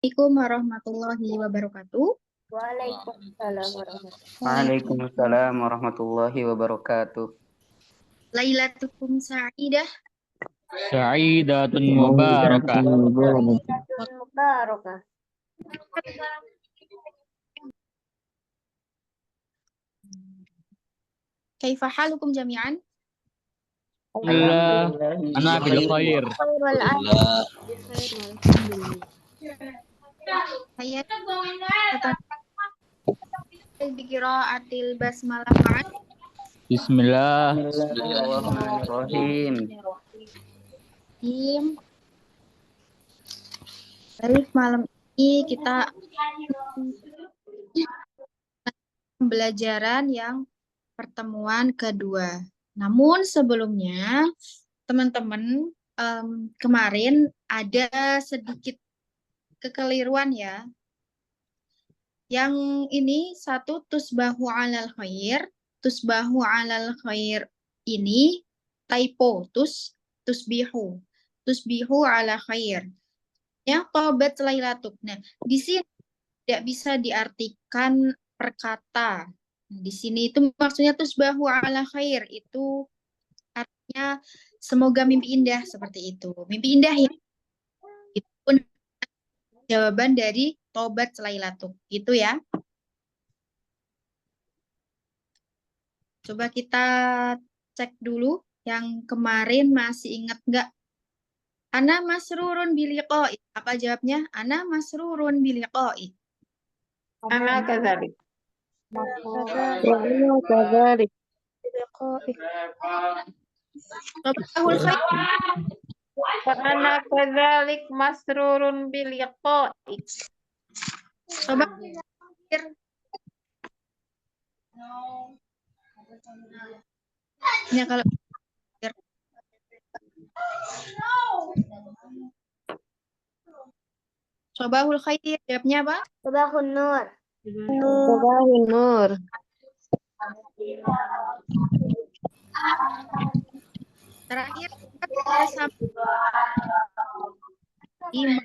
Assalamualaikum warahmatullahi wabarakatuh. Waalaikumsalam warahmatullahi Waalaikumsalam warahmatullahi wabarakatuh. Lailatukum sa'idah. Sa'idatun mubarakah. wabarakatuh. Kaifa halukum jami'an? Alhamdulillah, ana bil khair. Saya kata biqiraatil basmalah ma'an. Bismillah. Bismillahirrahmanirrahim. Baik, malam ini kita pembelajaran yang pertemuan kedua. Namun sebelumnya, teman-teman, kemarin ada sedikit kekeliruan ya. Yang ini satu tusbahu alal khair. Tusbahu alal khair ini typo, tusbihu. Tusbihu ala khair. Ya, tobat lailatuk. Nah, di sini tidak bisa diartikan perkata. Di sini itu maksudnya tusbahu ala khair, itu artinya semoga mimpi indah, seperti itu. Mimpi indah ya. Itu pun jawaban dari tobat lailatuk, gitu ya. Coba kita cek dulu yang kemarin, masih ingat nggak? Ana masrurun biliqa'i. Apa jawabnya? Ana masrurun biliqa'i. Ana kadzalik. Tabahul khair. Ana kadzalik masrurun bil liqa'i. Coba ya kalau Sobahul khair, jawabnya apa? Sabahun nur. Sabahun nur. Terakhir kita sampai ya.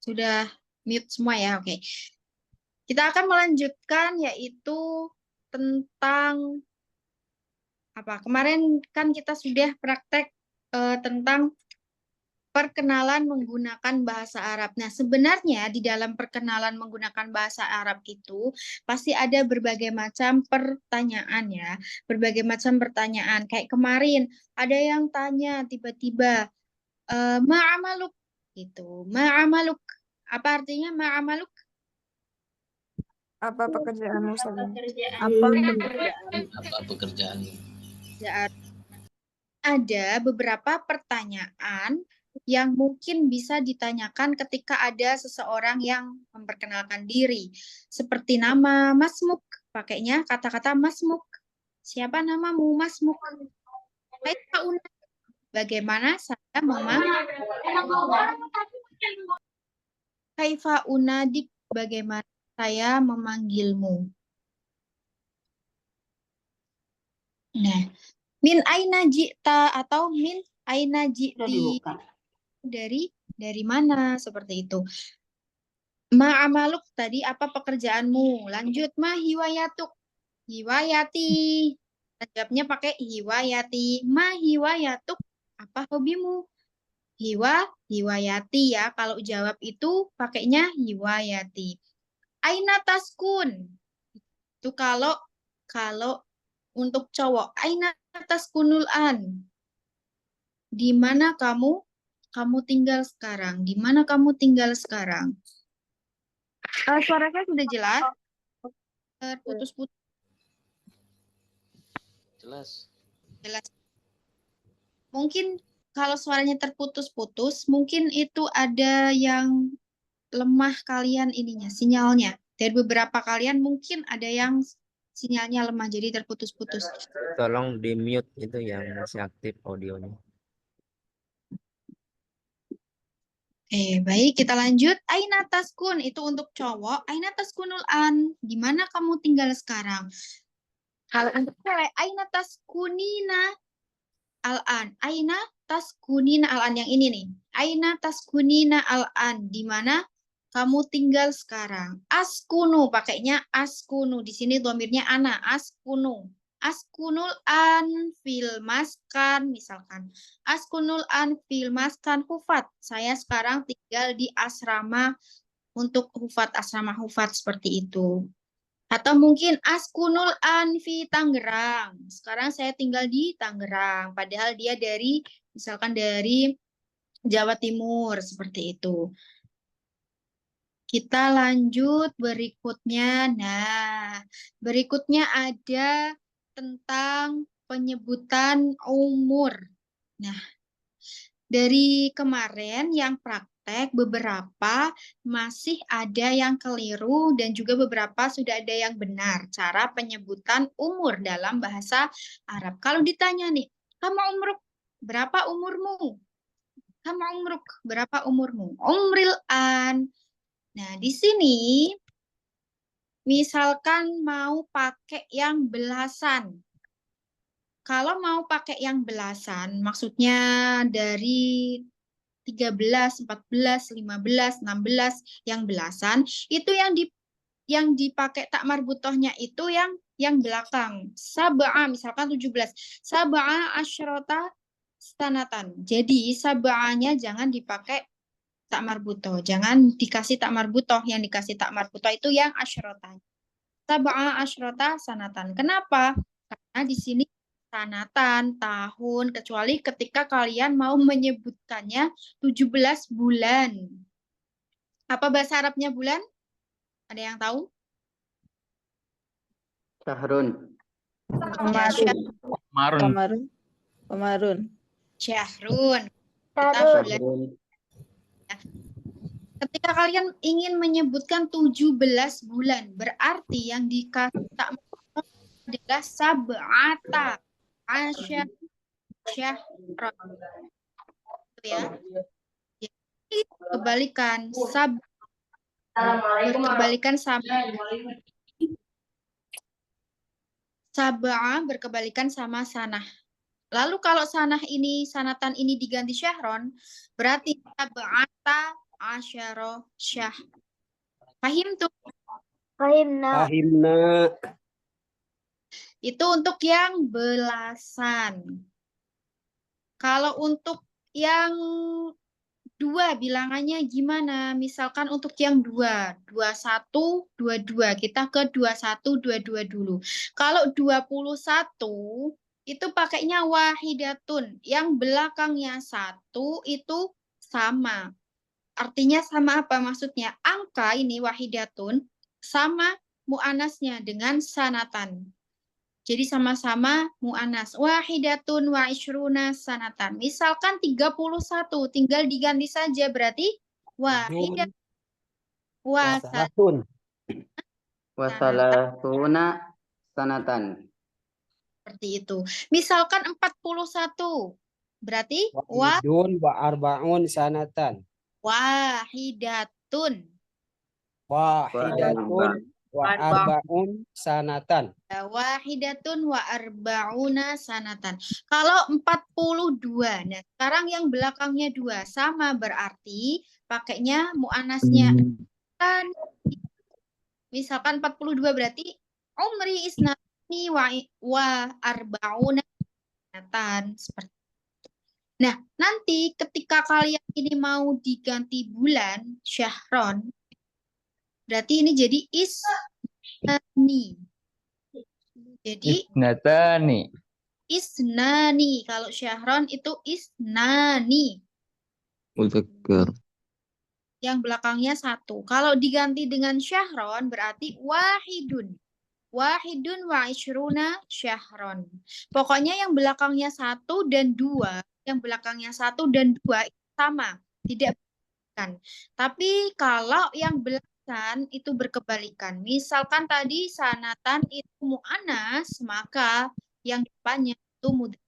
Sudah mute semua ya, oke. Kita akan melanjutkan yaitu tentang apa? Kemarin kan kita sudah praktek tentang perkenalan menggunakan bahasa Arab. Nah, sebenarnya di dalam perkenalan menggunakan bahasa Arab itu pasti ada berbagai macam pertanyaan ya. Berbagai macam pertanyaan. Kayak kemarin ada yang tanya tiba-tiba, ma'amaluk gitu. Ma'amaluk. Apa artinya ma'amaluk? Apa pekerjaanmu saling? Apa pekerjaan? Ada beberapa pertanyaan yang mungkin bisa ditanyakan ketika ada seseorang yang memperkenalkan diri. Seperti nama Masmuk, pakainya kata-kata Masmuk. Siapa namamu Masmuk? Kaifa una? Bagaimana saya memanggil? Kaifa unadik? Bagaimana saya memanggilmu? Nah, min aina ji'ta atau min aina ji'ti? Dari mana, seperti itu. Ma'amaluk tadi, apa pekerjaanmu? Lanjut, ma hiwayatuk. Hiwayati. Jawabnya pakai hiwayati. Ma hiwayatuk, apa hobimu? Hiwayati ya. Kalau jawab itu pakainya hiwayati. Aina taskun. Itu kalau untuk cowok. Aina taskunul an. Di mana kamu tinggal sekarang? Di mana kamu tinggal sekarang? Suaranya sudah jelas? Putus-putus. Jelas. Mungkin kalau suaranya terputus-putus, mungkin itu ada yang lemah kalian ininya, sinyalnya. Dari beberapa kalian mungkin ada yang sinyalnya lemah jadi terputus-putus. Tolong di mute itu yang masih aktif audionya. Baik, kita lanjut. Aina taskun, itu untuk cowok. Aina taskunul an, di mana kamu tinggal sekarang? Kalau untuk cewek, aina taskunina al-an. Aina taskunina al-an, yang ini nih. Aina taskunina al-an, di mana kamu tinggal sekarang? Askunu, pakainya askunu. Di sini domirnya ana, askunu. Askunul an fil maskan, misalkan. Askunul an fil maskan hufat. Saya sekarang tinggal di asrama untuk hufat, asrama hufat seperti itu. Atau mungkin askunul an fi Tangerang. Sekarang saya tinggal di Tangerang. Padahal dia dari, misalkan dari Jawa Timur, seperti itu. Kita lanjut berikutnya. Nah, berikutnya ada tentang penyebutan umur. Nah, dari kemarin yang praktek beberapa masih ada yang keliru dan juga beberapa sudah ada yang benar cara penyebutan umur dalam bahasa Arab. Kalau ditanya nih, kamu umruk, berapa umurmu? Kamu umruk, berapa umurmu? Umril an. Nah, di sini misalkan mau pakai yang belasan. Kalau mau pakai yang belasan, maksudnya dari 13, 14, 15, 16, yang belasan, itu yang dipakai tak marbutohnya itu yang belakang. Sab'a, misalkan 17. Sab'a asyrota sanatan. Jadi sab'anya jangan dipakai tak marbutoh. Jangan dikasih tak marbutoh. Yang dikasih tak marbutoh itu yang asyrota. Sab'a asyrota sanatan. Kenapa? Karena di sini sanatan, tahun, kecuali ketika kalian mau menyebutkannya 17 bulan. Apa bahasa Arabnya bulan? Ada yang tahu? Syahrun. Marun. Pemarun. Syahrun. Kita Tarun. bulan. Syahrun. Ketika kalian ingin menyebutkan 17 bulan, berarti yang dikasih tak adalah sab'ata asyar syahran. Itu ya. Jadi kebalikan berkebalikan sab'a berkebalikan sama sanah. Lalu kalau sanah ini, sanatan ini diganti syahron, berarti sab'ata asyara syah. Pahim tuh? Fahimna. Fahimna. Itu untuk yang belasan. Kalau untuk yang dua bilangannya gimana? Misalkan untuk yang 21, 22. Kita ke 21, 22 dulu. Kalau 21 itu pakainya wahidatun. Yang belakangnya 1 itu sama. Artinya sama apa maksudnya? Angka ini wahidatun sama mu'anasnya dengan sanatan. Jadi sama-sama mu'anas. Wahidatun wa isyruna sanatan. Misalkan 31, tinggal diganti saja berarti wahidat Wasalatun. Wasalatuna sanatan. seperti itu. Misalkan 41, berarti Wahidun wa arba'un sanatan. wahidatun. Wahidatun wa arba'un sanatan. Wahidatun wa arba'una sanatan. Kalau 42, nah sekarang yang belakangnya 2 sama berarti pakainya mu'anasnya kan. Misalkan 42 berarti umri isnani wa arba'una sanatan seperti itu. Nah, nanti ketika kalian ini mau diganti bulan syahron, berarti ini jadi isnani. Jadi Natani. isnani. Kalau syahron itu isnani. Muzakkar. Yang belakangnya 1. Kalau diganti dengan syahron berarti wahidun. Wahidun wa isyruna syahron. Pokoknya yang belakangnya 1 dan 2. Yang belakangnya 1 dan 2 itu sama. Tidak kan. Tapi kalau yang belakangnya tulisan itu berkebalikan. Misalkan tadi sanatan itu mu'anas, maka yang depannya itu mudzakkar.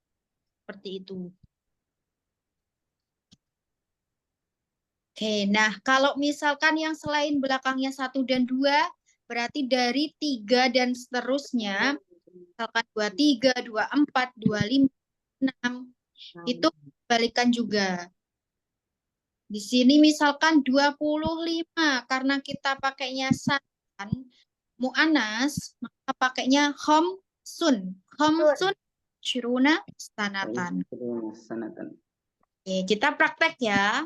Seperti itu. Oke, nah kalau misalkan yang selain belakangnya 1 dan 2, berarti dari 3 dan seterusnya, misalkan 23, 24, 25, 6, itu balikan juga. Di sini misalkan 25, karena kita pakainya sanatan, mu'anas, maka pakainya khamsun. Khamsun, syiruna, sanatan. Sanatan. Oke, kita praktek ya.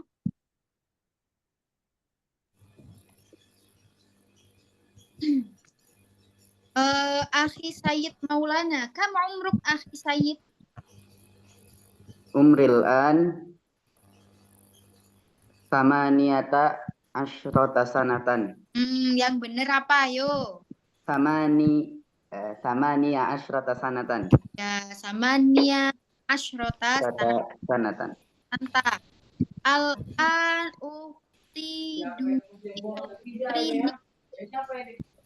Akhi Sayyid Maulana, kam umruk Akhi Sayyid? Umril an samaniyata asyrota sanatan. Yang bener apa? Ayo. Samaniya asyrota sanatan. Ya, samania asyrota Sanatan. sanata. Al-an ukti Astrini.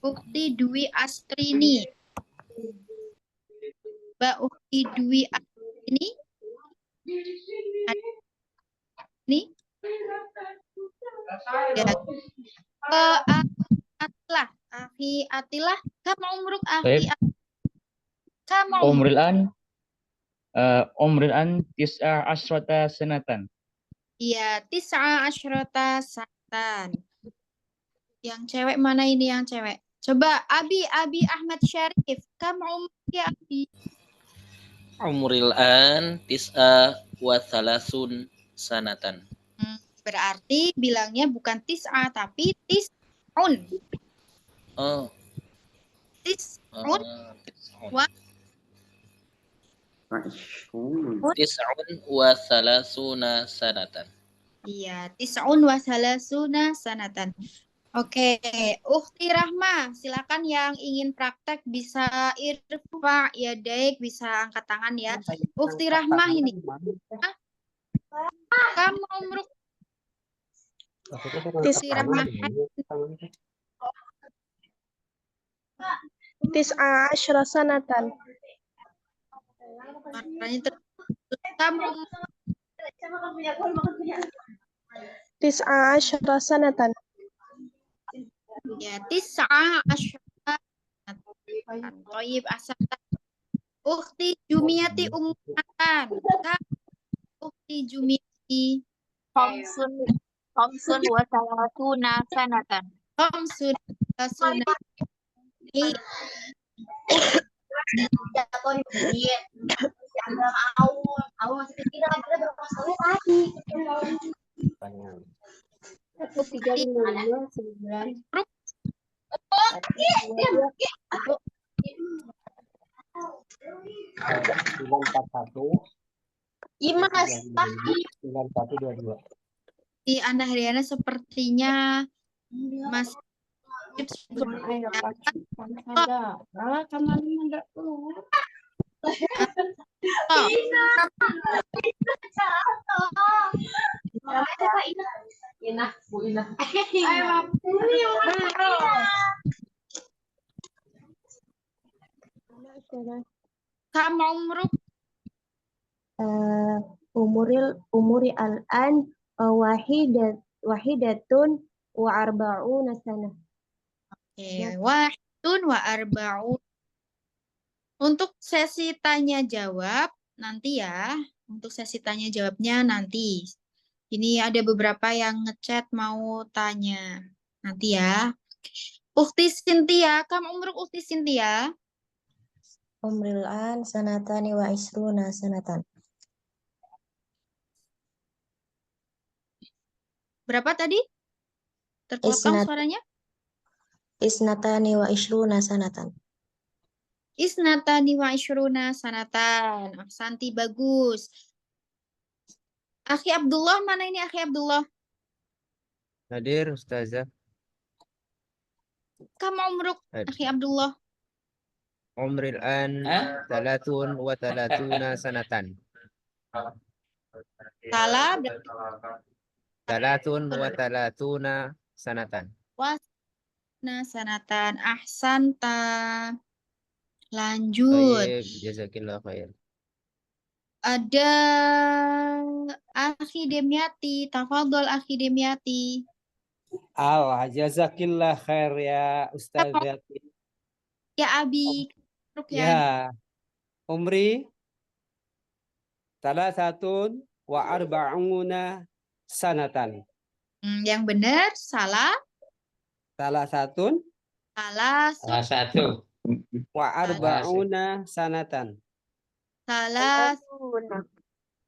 Ukti Dwi Astrini. Mbak Ukti Dwi Astrini. Ini. Ya. Atilah. Akhi Atilah. Kamu umruk akhi. Kamu Umril an tis'a asyrata sanatan. Iya, tis'a asyrata sanatan. Yang cewek mana ini yang cewek? Coba Abi Ahmad Syarif. Kamu umur ya Abi? Umril an tis'a wa thalathun sanatan. Berarti bilangnya bukan tis'a tapi tis'un. Oh. Tis'un wa tis'un wa thalathuna sanatan. Iya, tis'un wa salasuna sanatan. Oke, Ukhti Rahma, silakan yang ingin praktek bisa irfa ya daik, bisa angkat tangan ya. Ukhti Rahma ini. Kamu umruk Ukhti Rahma. Tis'a asyra sanatan. Kamu Tis'a asyra sanatan. ya tis'a asyra. Toyib asal. Ukhti Jumiyati Ummatan. Ukhti Jumiyati. Khamsun wa salatuna sanatan. Khamsun wa salatuna. Di Anda Hariana sepertinya masih kamu umruk umuri al-an wahidatun wa arba'una sana. wahidun wa arba'un. Untuk sesi tanya jawab nanti ya. Untuk sesi tanya jawabnya nanti. Ini ada beberapa yang ngechat mau tanya. Nanti ya. Ukhti Sintia, kamu umruk Ukhti Sintia? Umril an sanatani wa isruna sanatan. Berapa tadi? Terpotong suaranya? Isnatani wa isruna sanatan. Isnatani wa isruna sanatan. Santi bagus. Akhi Abdullah, mana ini Akhi Abdullah? Hadir Ustazah. Kamu umruk Akhi Abdullah? Umril an talatun wa talatuna sanatan. Salah Talatun wa talatuna sanatan. sanatan. Ahsanta. Lanjut. Baik, jazakillah khair. Ada Akhi Demyati. Tafadhol Akhi Demyati. Jazakillah khair ya Ustazah. Ya Abi. Ya, umri salasatun wa arba'una sanatan. Yang benar salah. Salasatun Salah. satu. wa arba'una sanatan. Salah.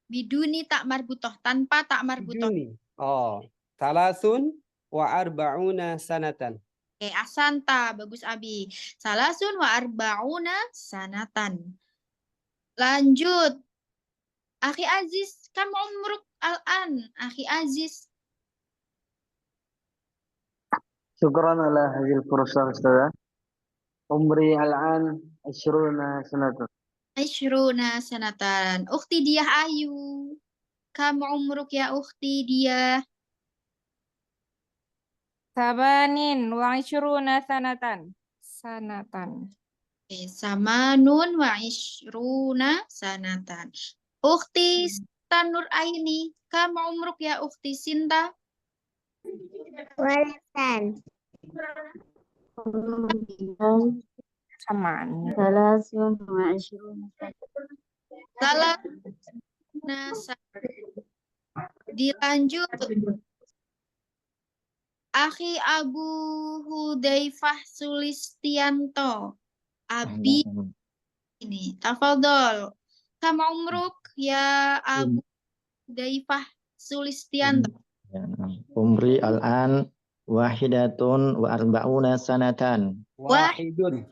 Biduni tak marbutoh. Tanpa tak marbutoh. Juni. Oh, salasun wa arba'una sanatan. Oke, asanta. Bagus Abi. Salasun wa arba'una sanatan. Lanjut. Akhi Aziz. Kam umruk al-an. Akhi Aziz. Syukran ala hadil fursa Ustazah. Umri al-an 20 sanatan. 20 sanatan. Ukhti Diah Ayu. Kam umruk ya ukhti Diah. Sabanin wa ishruna sanatan. Oke, samanun wa ishruna sanatan. Ukhti Sinta Nur Aini. Kam umruk ya ukhti Sinta. Walasan. Saman. Salasun wa ishruna. Salah. Dilanjut. Akhi Abu Hudzaifah Sulistianto. Abi ini. Tafadhol. Kam umruk ya Abu Hudzaifah Sulistianto. Umri al-an wahidatun wa arba'una sanatan. Wahidun.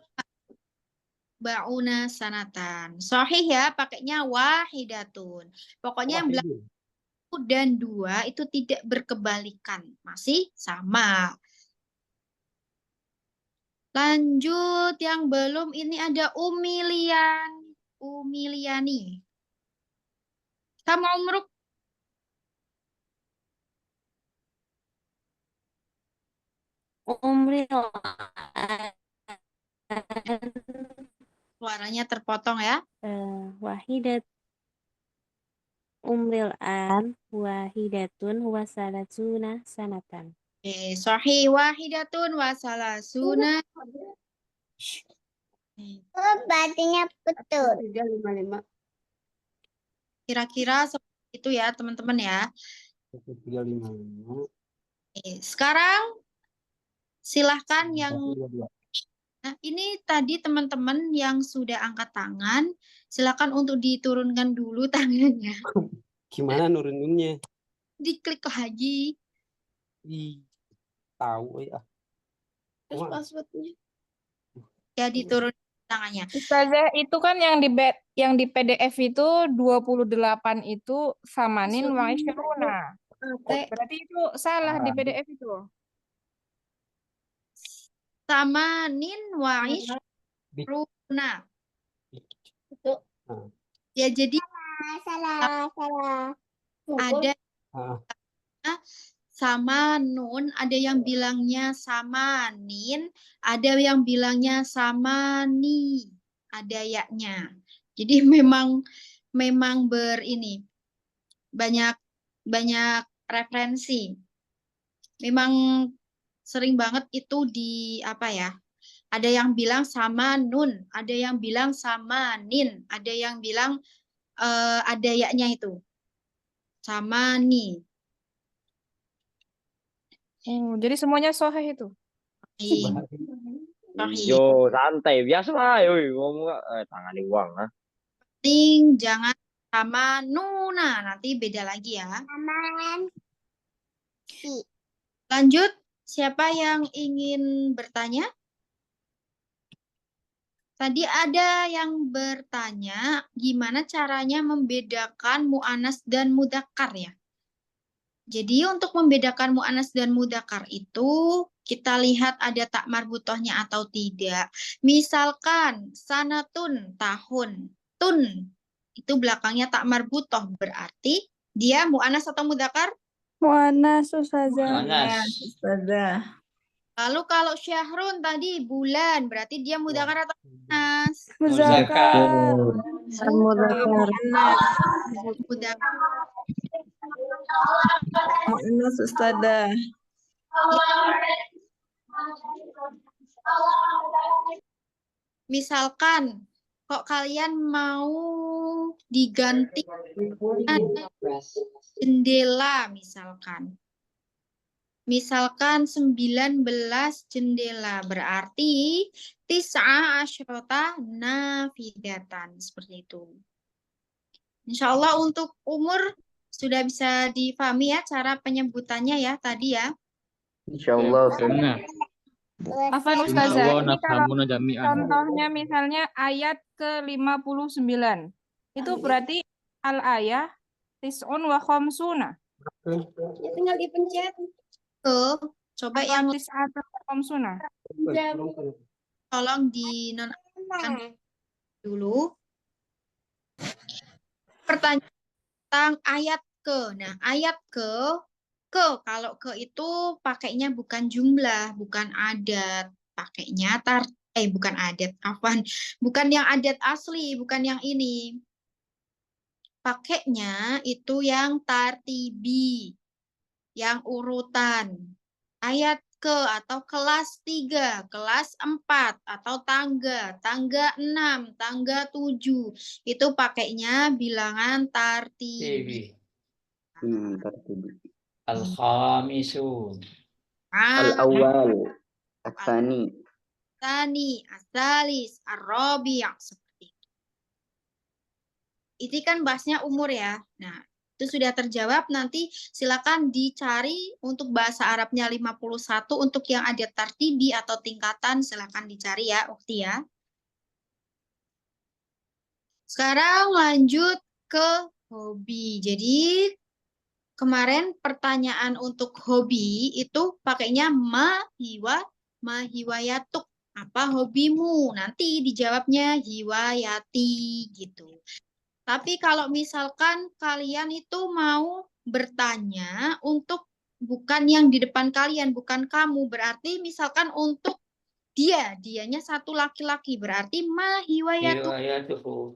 Ba'una sanatan. Sahih ya, pakainya wahidatun. Pokoknya yang belakang Wahidun. dan 2 itu tidak berkebalikan. Masih sama. Lanjut, yang belum ini ada Umiliani. Kamu umruk? Umri Suaranya terpotong ya. wahidat. Umril an wahidatun wa salasuna sanatan. Oke, sahih wahidatun wa salasuna. Berartinya betul. 355. Kira-kira seperti itu ya, teman-teman ya. 355. Oke, sekarang silahkan yang Nah, ini tadi teman-teman yang sudah angkat tangan, silakan untuk diturunkan dulu tangannya. Gimana nuruninnya? Diklik lagi. Tahu ya. Terus passwordnya. Ya, diturun tangannya. Ustazah, itu kan yang di PDF itu 28 itu samanin wa ishruna. Berarti itu salah di PDF itu. Samanin wa ishruna. Ya, jadi Salah. ada sama nun, ada yang bilangnya samanin, ada yang bilangnya samani, ada yaknya. Jadi memang banyak referensi. Memang sering banget itu di apa ya? Ada yang bilang sama nun, ada yang bilang sama nin, ada yang bilang ada yaknya itu. Sama ni. Oh, jadi semuanya sahih itu. Yo, santai biasa lah, yoi ngomong tangan uang ah. Penting jangan sama nuna, nanti beda lagi ya. Aman. Lanjut, siapa yang ingin bertanya? Tadi ada yang bertanya gimana caranya membedakan mu'anas dan mudzakkar ya. Jadi untuk membedakan mu'anas dan mudzakkar itu kita lihat ada tak marbutohnya atau tidak. Misalkan sanatun tahun, tun itu belakangnya tak marbutoh berarti dia mu'anas atau mudzakkar? Mu'anas Ustazah. Mu'anas. Ustazah. Lalu kalau syahrun tadi bulan, berarti dia mudzakkar atau muannas? Muzakkar. Al-Mudzakkar. Mudzakkar. Mu'annas Ustadzah. Misalkan kok kalian mau diganti jendela misalkan. Misalkan 19 jendela berarti tis'a asyrota nafidatan seperti itu. Insya Allah untuk umur sudah bisa difahami ya cara penyebutannya ya tadi ya. Insyaallah. Benar. Afan Ustazah, Insyaallah ini kalau nafhamuna jami'an. contohnya misalnya ayat ke-59. Itu berarti al-ayah tis'un wa khamsuna. Tinggal dipencet. Tuh, coba yang tis'atun wa khamsuna. tolong dinonaktifkan dulu. Pertanyaan tentang ayat ke. Nah, ayat ke kalau ke itu pakainya bukan jumlah, bukan adat, pakainya bukan adat, afwan. Bukan yang adat asli, bukan yang ini. Pakainya itu yang tartibi, yang urutan. Ayat ke atau kelas 3, kelas 4, atau tangga 6, tangga 7. Itu pakainya bilangan tartibi. Tartibi. Al-khamisun. Al-awwal. Al-thani. Tani, asalis, ar-rabi' seperti itu. Ini kan bahasnya umur ya. Nah, itu sudah terjawab. Nanti silakan dicari untuk bahasa Arabnya 51 untuk yang ada tartibi atau tingkatan silakan dicari ya, Ukti ya. Sekarang lanjut ke hobi. Jadi kemarin pertanyaan untuk hobi itu pakainya mahiwayatuk. Apa hobimu? Nanti dijawabnya hiwayati gitu. Tapi kalau misalkan kalian itu mau bertanya untuk bukan yang di depan kalian, bukan kamu, berarti misalkan untuk dianya satu laki-laki, berarti mahiwayatuk. Hiwayatuhu.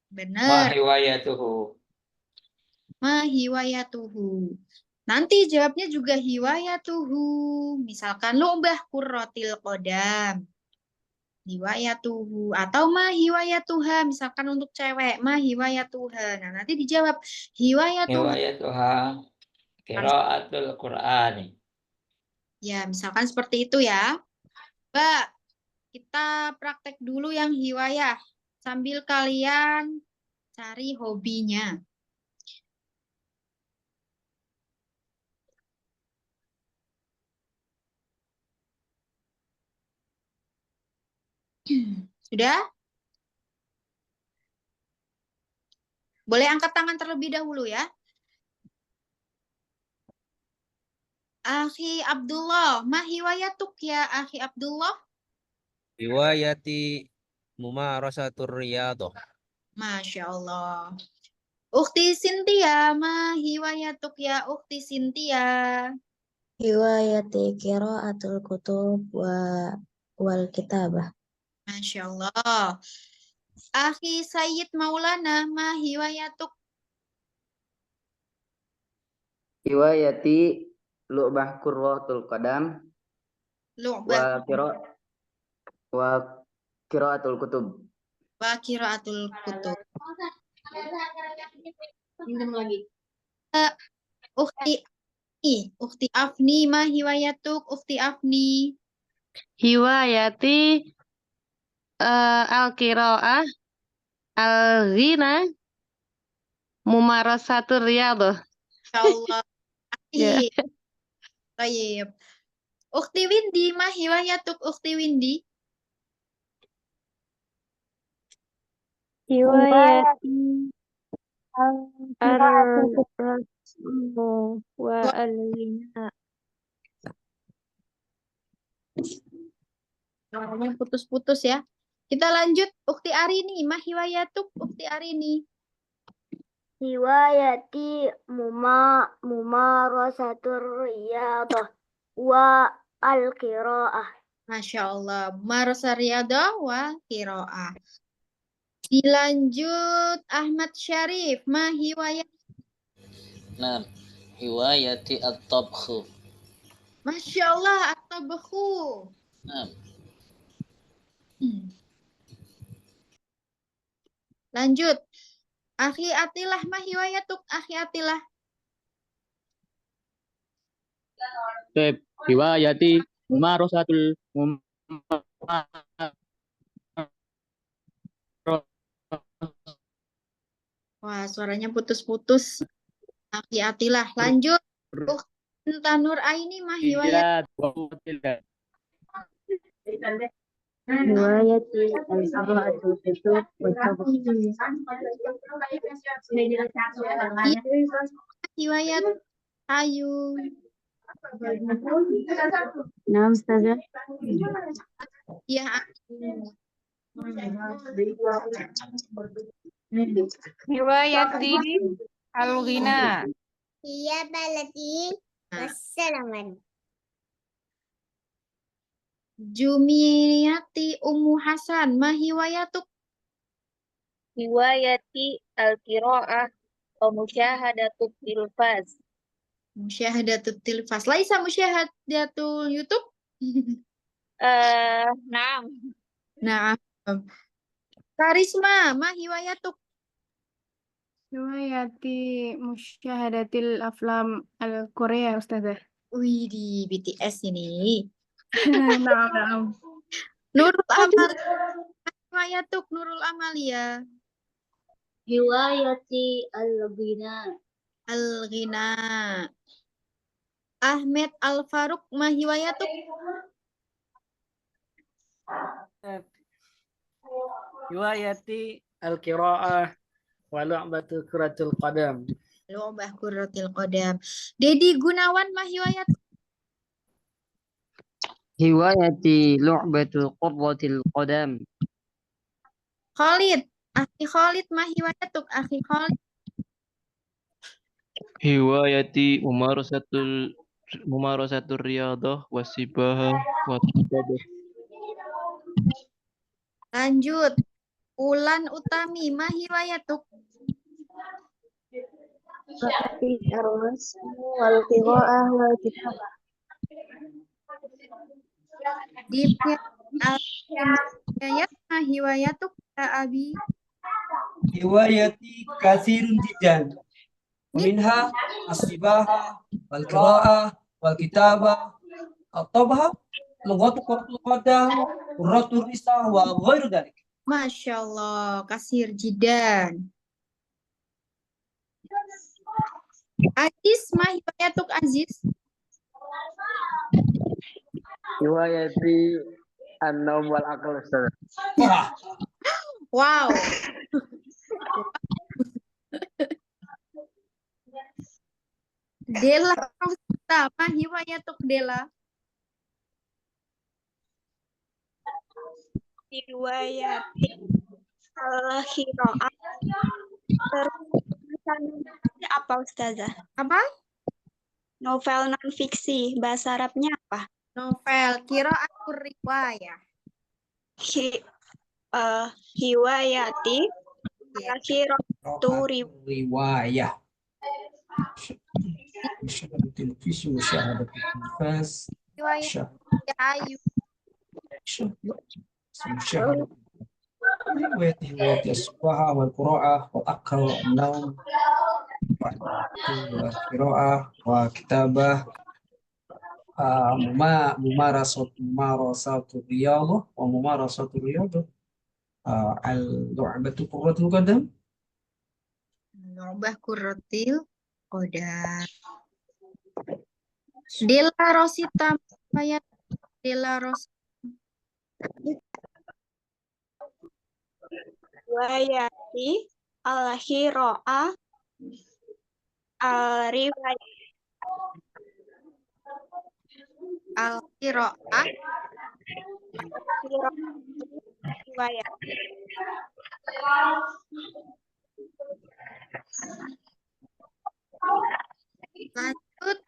Benar. Mahiwayatuhu. Mahiwayatuhu. Nanti jawabnya juga hiwayatuhu. Misalkan lu'bah kurrotil qodam. Hiwayatuhu. Atau mahiwayatuha. Misalkan untuk cewek. Mahiwayatuha. Nah, nanti dijawab hiwayatuha. Hiwayatuha. Qiraatul Qur'ani. Ya, misalkan seperti itu ya. Mbak, kita praktek dulu yang hiwayah. Sambil kalian cari hobinya. Sudah? Boleh angkat tangan terlebih dahulu ya. Akhi Abdullah, ma hiwayatuk ya Akhi Abdullah? Riwayati mumarasatur riyadah. Masya Allah. Ukhti Sintia, ma hiwayatuk ya Ukhti Sintia? Hiwayati qiraatul kutub wal kitabah. Masya Allah. Akhi Sayyid Maulana, ma hiwayatuk? Hiwayati lu'bah kurratul qadam Lu'bah wa qiraatul kutub. wa qiraatul kutub. Minum lagi. Ukhti Afni, ma hiwayatuk Ukhti Afni? Hiwayati al-qiraah al-ghina mumarasatur riyadhah. Insyaallah. Ya. Baik. Ukhti Windy, ma hiwayatuk Ukhti Windy? Hiwayati ar-rasmu wa al-ghina. Suaranya putus-putus ya. Kita lanjut. Ukhti Arini, ma hiwayatuk Ukhti Arini? Hiwayati mumarasatur riyadah wa Al-qiraah. Masya Allah. Mumarasah riyadah wa qiraah. Dilanjut Ahmad Syarif. Ma hiwayat. Nah, hiwayati at-tabkhu. Masya Allah. At-tabkhu. Nah, Lanjut. Akhi Atilah. Ma hiwayatuk akhi Atilah. Tep, hiwayati mumarosatul Wah, suaranya putus-putus. Akhi Atilah. Lanjut. Tanur Aini Ma hiwayat. Hiwayati al-qiraatul kutub wa Hiwayat Ayu. Nah, Ustazah. Ya. Hiwayati al-ghina. Iya baladi. Wassalaman. Jumiyati Ummu Hasan. Ma hiwayatuk. Hiwayati al-qiraah wa musyahadatul tilfaz. Musyahadatul tilfas. Laisa musyahadatul YouTube. Naam. Nah. Karisma. Ma hiwayatuk. Hiwayati musyahadatil aflam al-Korea, Ustazah. Wih, di BTS ini. Naam. Nurul Amal. Hiwayatuk Nurul Amalia. Hiwayati al-ghina. Al-Ghina. Ahmed Al-Faruq. Ma hiwayatuk. Hiwayati al-qiraah wa lu'batu kuratul qadam. Lu'bah Kurratil Qadam. Dedi Gunawan. Ma hiwayatuk. Hiwayati lu'batu qurratil qadam. Khalid. Akhi Khalid. Ma hiwayatuk. Akhi Khalid. Hiwayati mumarasatul riyadah wasibaha wa tabah. Lanjut. Ulan Utami. Ma hiwayatuk. Wal qiraah wal kitabah. Dibnya ayat. Ma hiwayatuk. Ya Abi. Hiwayati katsirun jiddan. Minha as-sibaha wal qiraah wal kitabah at-tabah lughatu quratul qadam qurratul risa wa ghairu dzalik. Masya Allah. Kasir jidan. Aziz. Ma hiwayatuk Aziz. Hiwayati an-naum wal aql. Wow. Dela Rosita. Ma hiwayatuk Dela. Hiwayati al-qiraah. Apa Ustazah? Apa? Novel non fiksi. Bahasa Arabnya apa? Novel. Qiraatul riwayah. Hiwayati al-qiraatu Riwayah. Musyahadatul fis musyahadatul tilfas. Riwayah. Ya Ayu. Musyahadatul hiwayati as-sibaha wal qiraah wal aql wal naum wa qiraah wa kitabah mumarasatul riyadah wa mumarasatul riyadah al-lu'batu qurratul qadam. Lu'bah Kurratil Qadam. Dela Rosita. Ayat Dela Rosita. Hiwayati al-qiraah al-riwayah. Al-Qiraah. Riwayat. Lanjut.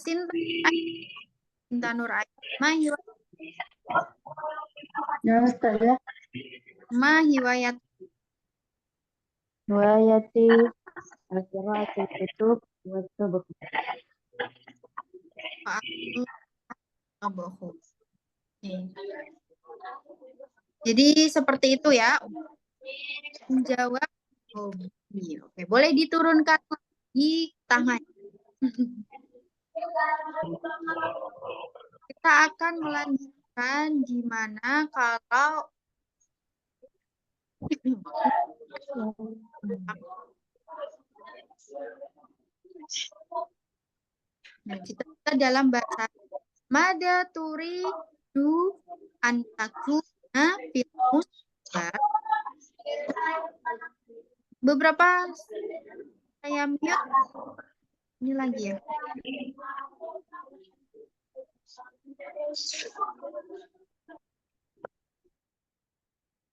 Sinta Nur Aini. Ya, Ustazah. Ma hiwayat Riwayati al-qira'atul kutub wa tabaq. Oke. Jadi seperti itu ya. Menjawab hobi. Oke, boleh diturunkan lagi tangannya. Kita akan melanjutkan gimana kalau nah, kita dalam bahasa Mada turidu antakuna fil mustaqbal. Beberapa saya mute. Ini lagi ya.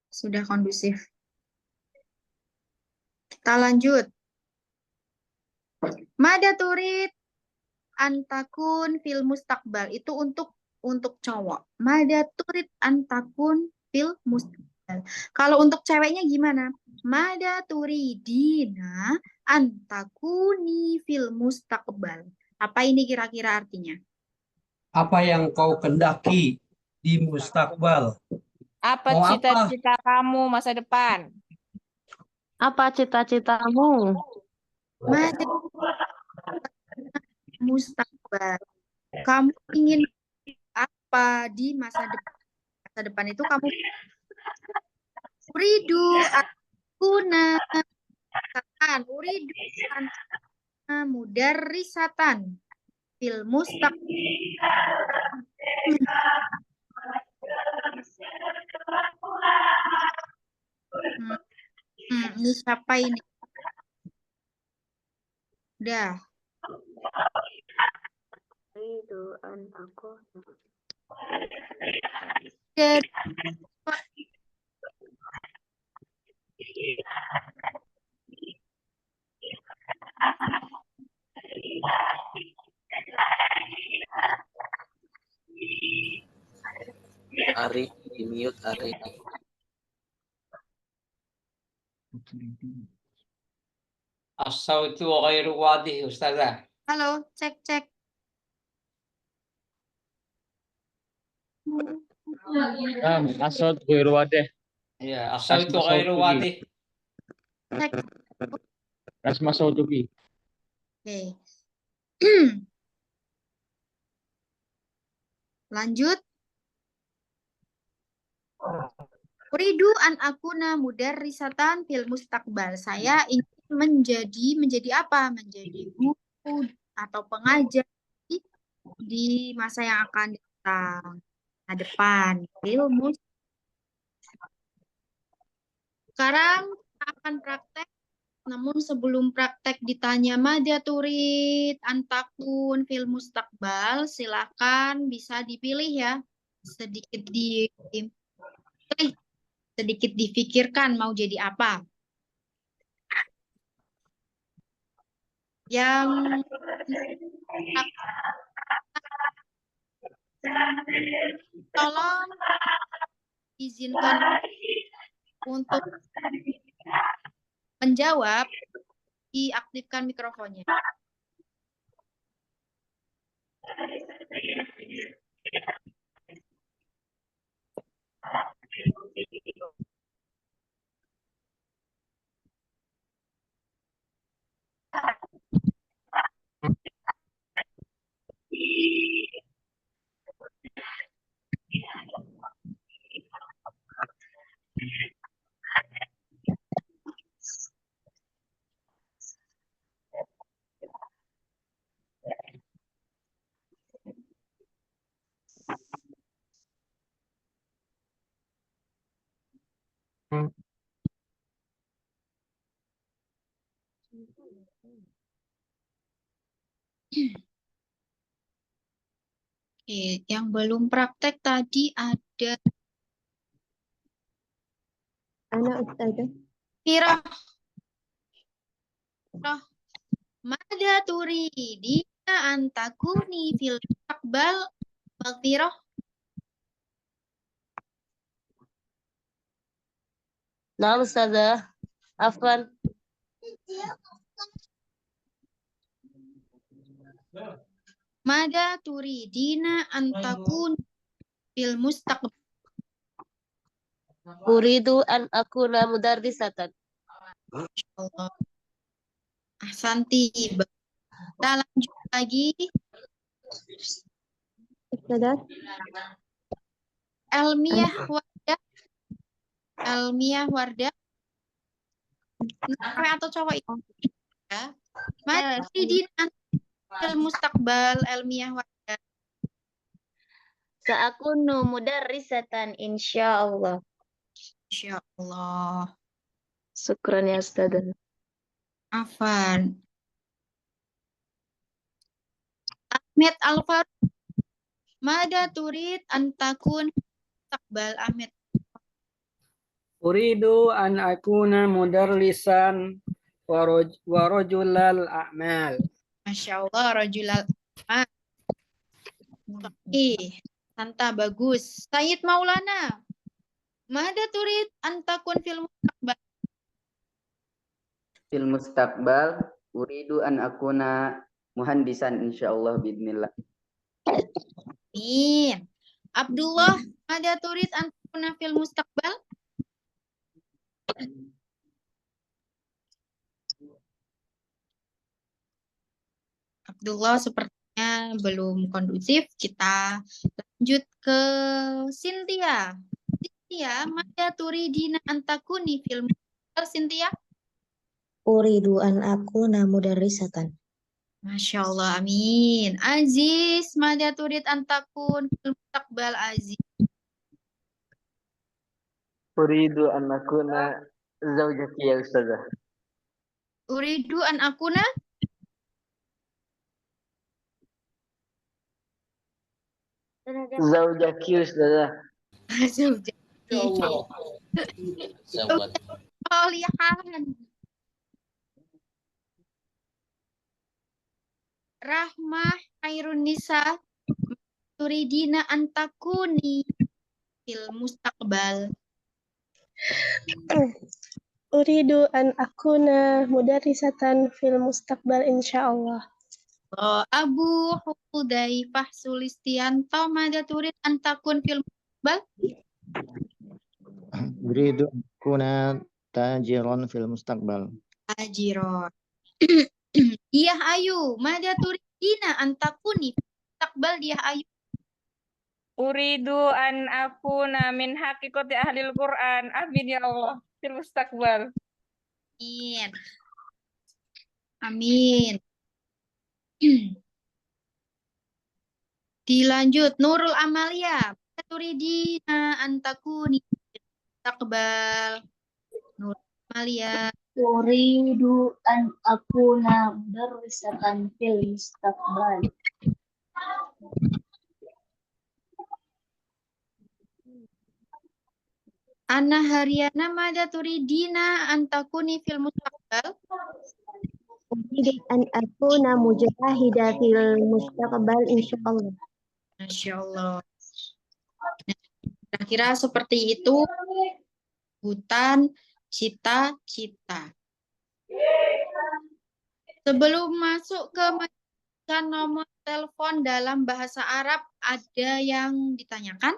Sudah kondusif. Kita lanjut. Mada turid antakun fil mustaqbal itu untuk cowok. Mada turid antakun fil mustaqbal. Kalau untuk ceweknya gimana? Mada turidina antakuni fil mustaqbal. Apa ini kira-kira artinya? Apa yang kau kendaki di mustakbal? Apa Mau apa? cita-cita kamu masa depan? Apa cita-citamu? Mada mustaqbal. Kamu ingin apa di masa depan? Masa depan itu kamu uridu akuna uridu mudarrisatan fil mustaqbal. Ini siapa ini? Udah. Itu an aku. Ari, di mute Ari. As-sautu ghairu wadih, Ustazah. Halo, cek. Asal ghairu wadih. Ya, as-sautu ghairu wadih. Cek. Rasma sautuki. Oke. Lanjut. Uridu an akuna mudarrisatan fil mustaqbal. Saya ingin menjadi apa? Menjadi guru atau pengajar di masa yang akan datang. Nah, depan ilmu. Sekarang kita akan praktek. Namun sebelum praktek ditanya mada turid antakun fil mustaqbal, silakan bisa dipilih ya. Sedikit difikirkan mau jadi apa. Yang tolong izinkan untuk menjawab, diaktifkan mikrofonnya. Oke, yang belum praktek tadi ada Anak Ustazah. Mada turidi an takuni fil mustaqbal maghfirah. Nah, Ustazah. Afwan. Mada turidina an takuni fil mustaqbal. Uridu an akuna mudarrisatan. Allah. Ahsanti. Kita lanjut lagi. Ustazah. Elmiah Wardah. Elmiah Wardah. Cewek atau cowok itu? Ya. Mada turidina fil mustaqbal Elmiah Wardah. Sa'akunu mudarrisatan insyaallah. Insyaallah. Syukran ya Ustazah. Afan. Ahmed Alfar. Mada turid antakun takbal Ahmed. Uridu an akuna mudarrisan wa rajulal a'mal. Masya Allah, rajulal a'mal. Santa bagus. Sayyid Maulana. Mada turid antakun fil mustaqbal. Fil mustaqbal uridu an akuna muhandisan insyaallah biidznillah. Amin. Abdullah, mada turid antakuna fil mustaqbal. Abdullah sepertinya belum kondusif. Kita lanjut ke Cynthia. Cynthia, mada turidina antakuni fil mustaqbal Cynthia? Uridu an akuna mudarrisatan. Masya Allah, amin. Aziz, mada turid antakun fil mustaqbal Aziz. Uridu an akuna zaujati ya Ustazah. Uridu an akuna Zaujaki Ustazah. zaujati. Ya Allah. Sahabat. Solihan. Rahmah Khairun Nisa turidina antakuni fil mustaqbal. Uridu an akuna mudarrisatan fil mustaqbal insyaallah. Abu Hudaifah Sulistianto, mada turid antakun fil mustaqbal. Uridu an akuna tajiran fil mustaqbal. Tajiron. Dia Ayu, mada turidina antakuni fil mustaqbal dia Ayu. Uridu an akuna min haqiqati ahlil Quran. Amin ya Allah. Fil mustaqbal. Amin. Amin. Dilanjut Nurul Amalia. Turidina antakuni takbal. Nurul Amalia. Uridu an akuna mudarrisatan fil mustaqbal. Ana Haryana, mada turidina antakuni fil mustaqbal. Uridu an akuna mujahida fil mustaqbal insyaallah. Masya Allah. Kira-kira seperti itu. Hutan, cita-cita. Sebelum masuk ke nomor telepon dalam bahasa Arab, ada yang ditanyakan?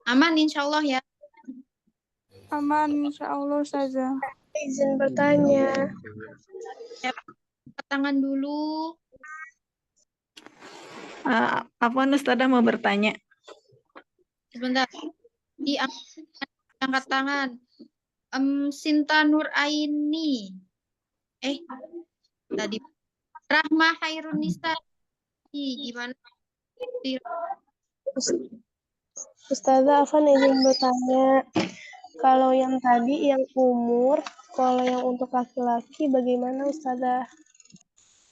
Aman insya Allah ya. Aman insyaallah Ustazah. Izin bertanya. Tangan dulu. Afwan Ustazah mau bertanya. Sebentar. Angkat tangan. Sinta Nur Aini. Tadi Rahma Khairun Nisa. Gimana? Ustazah Afwan izin bertanya. Kalau yang tadi yang umur, kalau yang untuk laki-laki bagaimana Ustazah?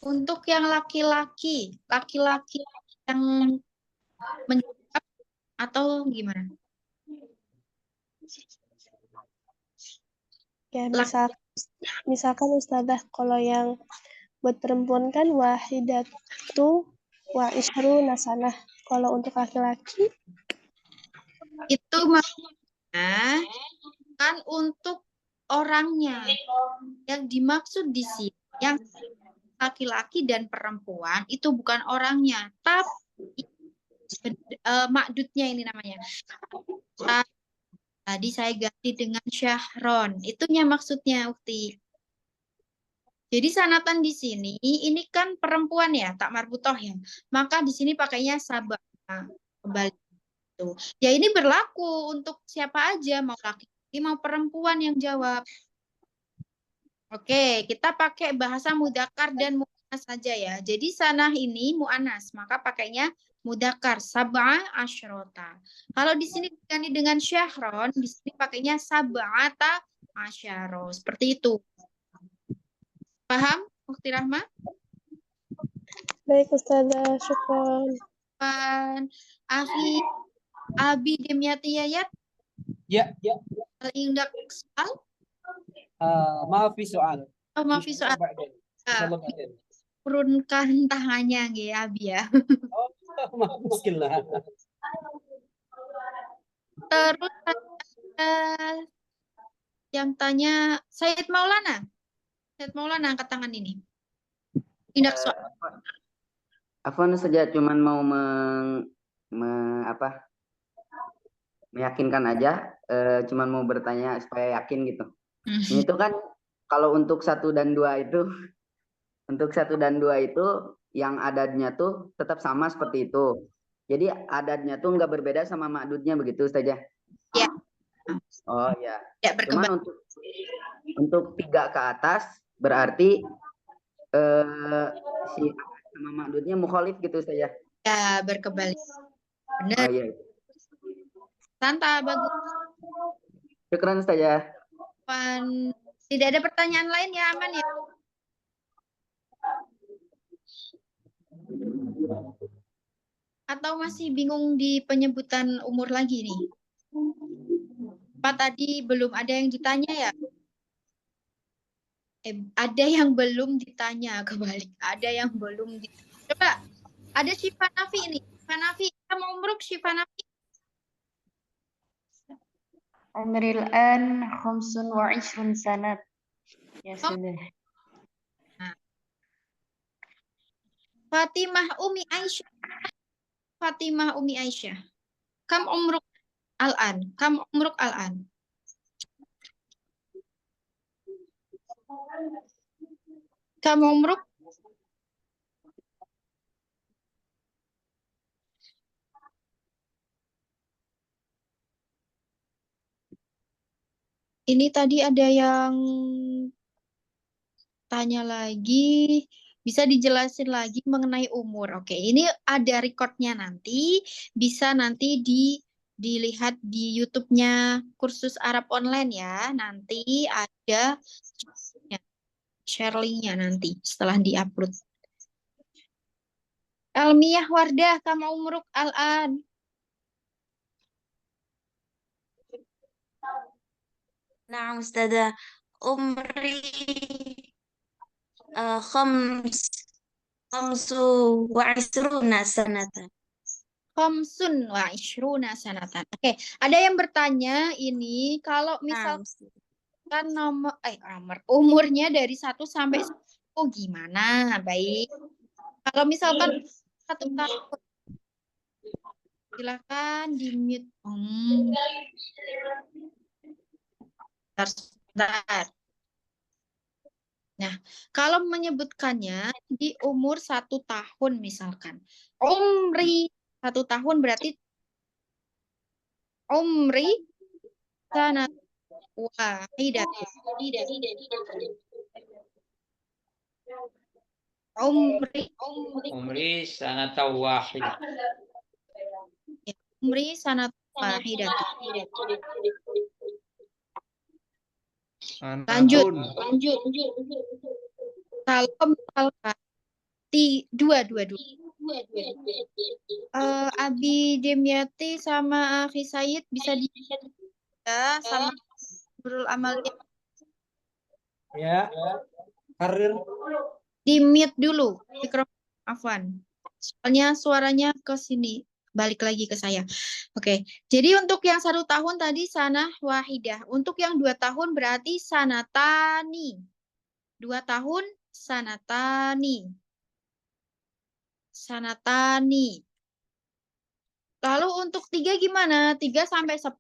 Untuk yang laki-laki yang menjawab atau gimana? Ya, misal Misalkan Ustazah, kalau yang buat perempuan kan wahidatu wa ishruna sanah. Kalau untuk laki-laki Itu maksudnya kan untuk orangnya. Yang dimaksud di sini yang laki-laki dan perempuan itu bukan orangnya, tapi makdudnya ini namanya. Tadi saya ganti dengan Syahron. Itunya maksudnya, Ukti. Jadi sanatan di sini ini kan perempuan ya, tak marbutoh ya. Maka di sini pakainya sabah. Kembali itu. Ya ini berlaku untuk siapa aja, mau laki-laki mau perempuan yang jawab. Oke, kita pakai bahasa mudzakkar dan muannas saja ya. Jadi sanah ini muannas, maka pakainya mudzakkar sab'a asyrota. Kalau di sini diganti dengan syahron, di sini pakainya sab'ata asyaro. Seperti itu. Paham, Ukti Rahma? baik Ustazah, syukron. Abi Demyati Yayat, Ya. indak soal. Maaf fi soal. Oh, maaf soal. Turunkan tangannya nggih Abi ya. Oh, maaf muskillah. Terus yang tanya Said Maulana. Said Maulana angkat tangan ini. Tindak soal. Afwan saja cuman mau meyakinkan aja, cuman mau bertanya supaya yakin gitu. Ini tuh kan kalau untuk 1 dan 2 itu, untuk 1 dan 2 itu yang adadnya tuh tetap sama seperti itu. Jadi adadnya tuh nggak berbeda sama makdudnya begitu saja. Ya. Oh ya. Ya, cuman untuk 3 ke atas berarti si sama makdudnya mukhalif gitu saja. Ya, berkebalik. Benar. Oh iya. Santa, bagus. Syukran saja. Tidak ada pertanyaan lain ya, aman ya? Atau masih bingung di penyebutan umur lagi nih? Pak tadi belum ada yang ditanya ya? Ada yang belum ditanya, kebalik. Ada yang belum ditanya. Coba, ada Syifa Nafi ini. Syifa Nafi, kita mau umruk Syifa Nafi. Umril an 25 sanat. Ya sudah. Nah. Fatimah Umi Aisyah. Fatimah Umi Aisyah. Kam umruk al-an. Kam umruk al-an. Kam umruk. Ini tadi ada yang tanya lagi, bisa dijelasin lagi mengenai umur. Oke, ini ada recordnya nanti, bisa nanti dilihat di YouTube-nya kursus Arab online ya. Nanti ada share link-nya nanti setelah diupload. Almiyah Wardah, kamu umruk al-an. Nah, Ustazah, umri khamsu wa isruna sanatan. Khamsun wa ishruna sanatan. Oke, ada yang bertanya ini kalau misalkan umurnya dari 1 sampai 10 gimana? Baik. Kalau misalkan 1 tahun, silakan di-mute. Sebentar. Nah, kalau menyebutkannya di umur 1 tahun misalkan. Umri 1 tahun berarti umri sanat wahidah. Umri sanat wahidah. Umri sanat wahidah. Lanjut. Kalau misalkan dua. Abi Demyati sama Akhi Said bisa di sama Nurul Amalia. Ya. Karir. Di mute dulu mikrofon Afwan. Soalnya suaranya ke sini. Balik lagi ke saya. Oke. Jadi untuk yang 1 tahun tadi sanah wahidah. Untuk yang 2 tahun berarti sanatani. 2 tahun sanatani. Sanatani. Lalu untuk 3 gimana? 3 sampai 10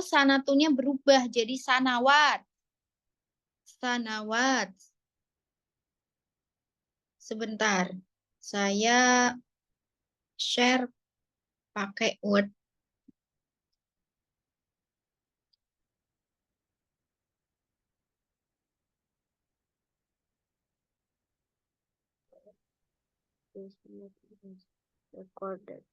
sanatunnya berubah jadi sanawat. Sanawat. Sebentar. Saya share pakai Word. Recorded.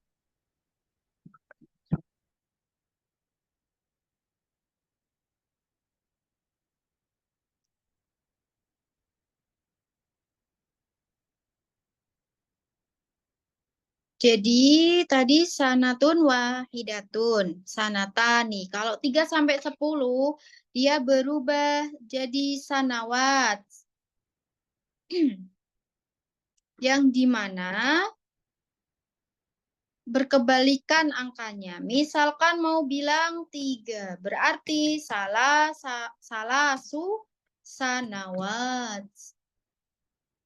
Jadi tadi sanatun wahidatun, sanatani. Kalau 3 sampai 10 dia berubah jadi sanawat. Yang dimana berkebalikan angkanya. Misalkan mau bilang 3, berarti salasu sanawat.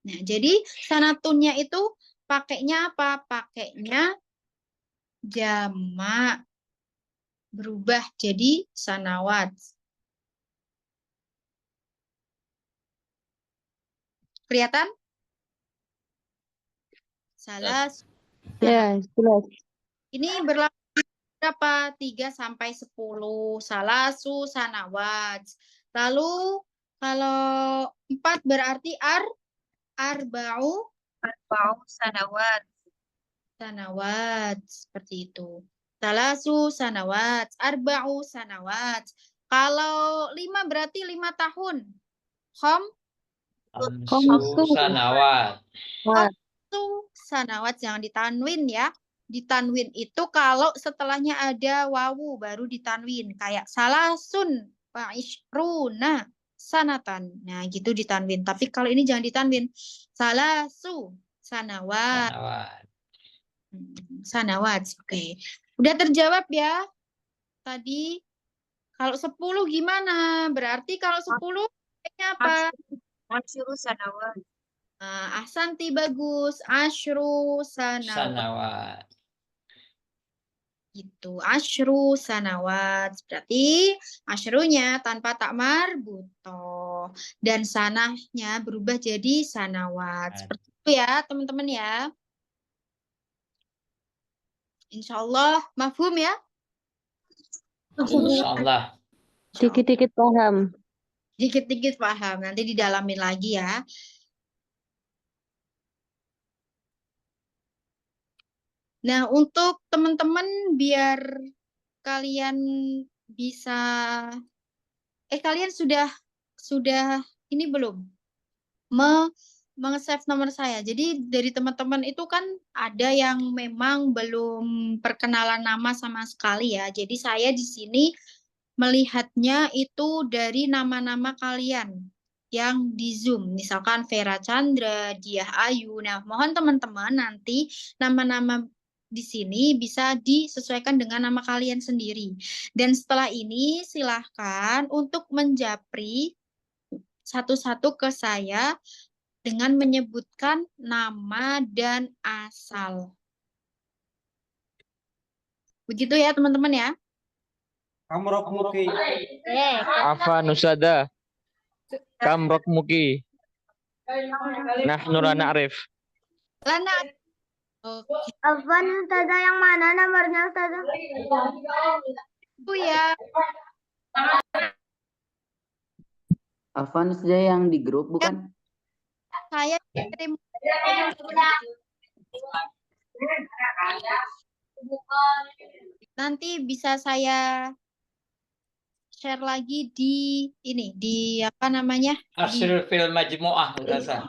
Nah, jadi sanatunnya itu pakainya apa? Pakainya jamak. Berubah jadi sanawat. Kelihatan? Salah. Ya, jelas. Ini berlaku berapa? 3 sampai 10. Salasu sanawat. Lalu kalau 4 berarti arba'u sanawat. Sanawat seperti itu. Salasu sanawat, arba'u sanawat. Kalau 5 berarti 5 tahun. Khamsu sanawat. Khamsu sanawat, jangan ditanwin ya. Ditanwin itu kalau setelahnya ada wawu baru ditanwin. Kayak salasun wa ishruna sanatan. Nah, gitu ditanwin. Tapi kalau ini jangan ditanwin. Salasu sanawat. Sanawat. Oke. Udah terjawab ya? Tadi kalau 10 gimana? Berarti kalau 10 kayaknya apa? Asyru sanawat. Ahsanti bagus. Asyru sanawat. Sanawat. Gitu. Asyru sanawat. Berarti asyrunya tanpa tak marbutoh. Dan sanahnya berubah jadi sanawat. Seperti itu ya teman-teman ya. Insyaallah mafhum ya? Insyaallah. Dikit-dikit paham. Dikit-dikit paham. Nanti didalamin lagi ya. Nah, untuk teman-teman biar kalian bisa kalian sudah ini belum meng-save nomor saya. Jadi dari teman-teman itu kan ada yang memang belum perkenalan nama sama sekali ya. Jadi saya di sini melihatnya itu dari nama-nama kalian yang di Zoom. Misalkan Vera Chandra, Diah Ayu. Nah, mohon teman-teman nanti nama-nama di sini bisa disesuaikan dengan nama kalian sendiri. Dan setelah ini silahkan untuk menjapri satu-satu ke saya dengan menyebutkan nama dan asal. Begitu ya teman-teman ya. Kamrok muki. Afan Usada. Kamrok muki. Nahnu la na'rif. Lana. Afwan Ustazah, yang mana nomornya Ustazah? Itu ya. Afan saja yang di grup bukan? Saya kirim. Nanti bisa saya share lagi di ini, di apa namanya? Arsil fil majmu'ah Ustazah.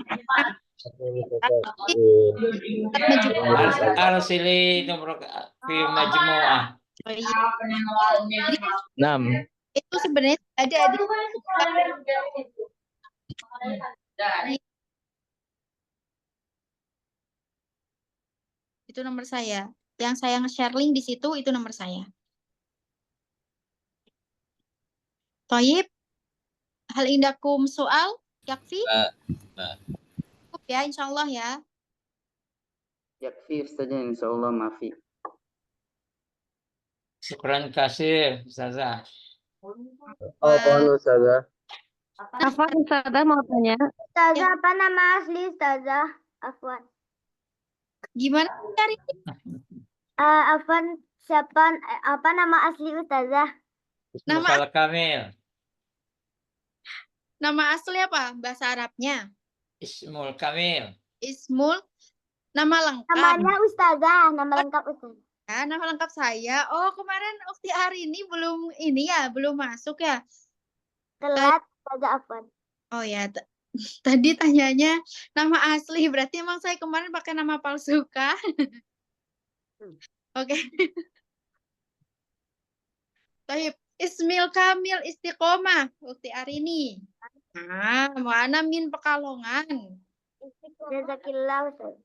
Arsili nomor fil majmu'ah. Oh, iya. 6. Itu sebenarnya ada di Itu nomor saya. Yang saya nge-share link di situ itu nomor saya. Toyib, hal indakum soal, yakfi? Cukup ya, insya Allah ya. Yakfi Ustazah, insyaallah maafi. Syukran kasir, Ustazah. Apa Ustazah? Afwan Ustazah mau tanya. Ustazah, apa nama asli Ustazah? Afwan. Gimana cari? Afwan, apa nama asli Ustazah? Ismul Kamil. Nama asli apa? Bahasa Arabnya? Ismul Kamil. Ismul, nama lengkap. Namanya Ustazah, nama lengkap Ustazah. Ya, nama lengkap saya. Oh, kemarin Ukti hari ini belum masuk ya? Telat, Ustazah Afwan. Oh ya, tadi tanyanya nama asli, berarti emang saya kemarin pakai nama palsu kah? Oke. Taib, Ismil Kamil Istiqomah, Ukti hari ini. Nah, mana min Pekalongan. Jazakillah Ustaz.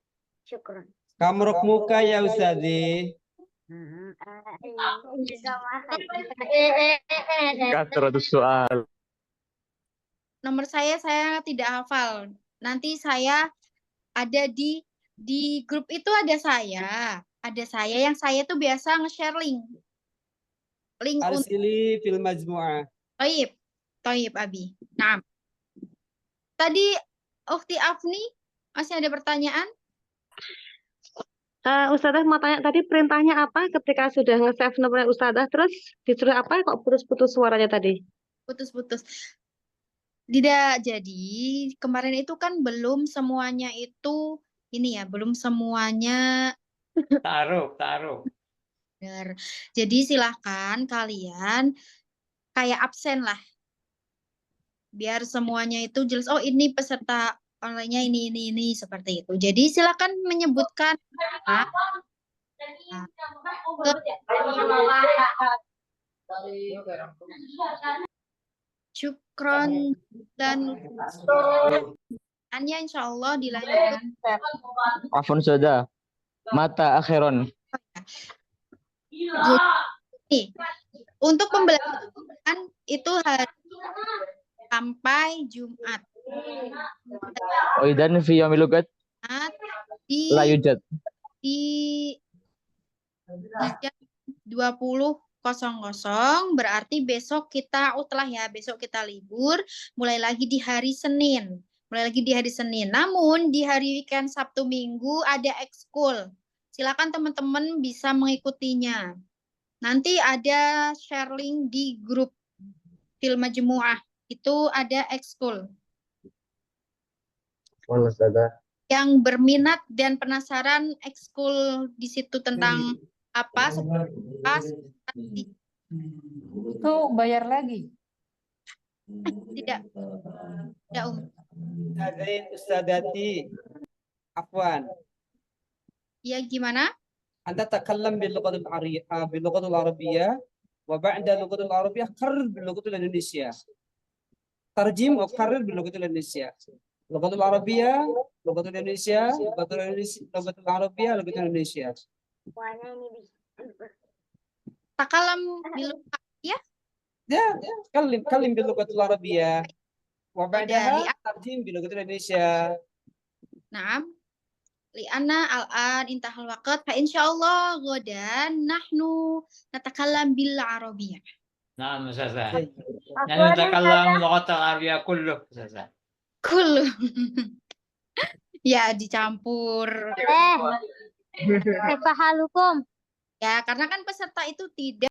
Syukran. Kamruk muka ya Ustazi. Kasratus soal. Nomor saya tidak hafal. Nanti saya ada di grup itu ada saya. Ada saya yang saya tuh biasa nge-share link. Link untuk Arsili fil majmu'ah. Toyib Abi. Nah. Tadi Ukti Afni masih ada pertanyaan? Ustazah mau tanya tadi perintahnya apa ketika sudah nge-save nomornya Ustazah terus disuruh apa kok putus-putus suaranya tadi? Putus-putus. Tidak, jadi kemarin itu kan belum semuanya itu ini ya, belum semuanya Taruh. benar. Jadi silahkan kalian kayak absen lah. Biar semuanya itu jelas. Oh, ini peserta online-nya ini seperti itu. Jadi silakan menyebutkan syukron dan hanya insya Allah dilanjutkan. Afwan Ustazah. Mata akhiron. Jadi, untuk pembelajaran itu hari sampai Jumat. Oidan fi yaumil lugat Di la yujad. Di jam 20.00 berarti besok kita utlah ya, besok kita libur, mulai lagi di hari Senin. Namun di hari weekend Sabtu Minggu ada ekskul. Silakan teman-teman bisa mengikutinya. Nanti ada share link di grup Fil Majmu'ah. Itu ada ekskul. Yang berminat dan penasaran ekskul di situ tentang apa, Itu bayar lagi? Tidak. Hadirin Ustadati. Afwan. Ya, gimana? Anta takallam bil lughatil arabiyyah wa ba'da lughatil arabiyyah qarr bil lughatil indonesia. Tarjim wa qarr bil lughatil indonesia. Lughatil arabiyyah, lughatil indonesia, lughatil arabiyyah, lughatil indonesia. Takalam bil ya? Ya, kallim bil lughatil arabiyyah. Wa ba'daha tarjim bil lughatil indonesia. Naam. Li'anna al-an intahal waqt fa insyaallah ghadan nahnu natakallam bil arabiyyah. Naam Ustazah. Nahnu natakallam lughatal arabiyyah kulluh Ustazah. Kulluh. Ya, dicampur. Kaifa halukum? Ya, karena kan peserta itu tidak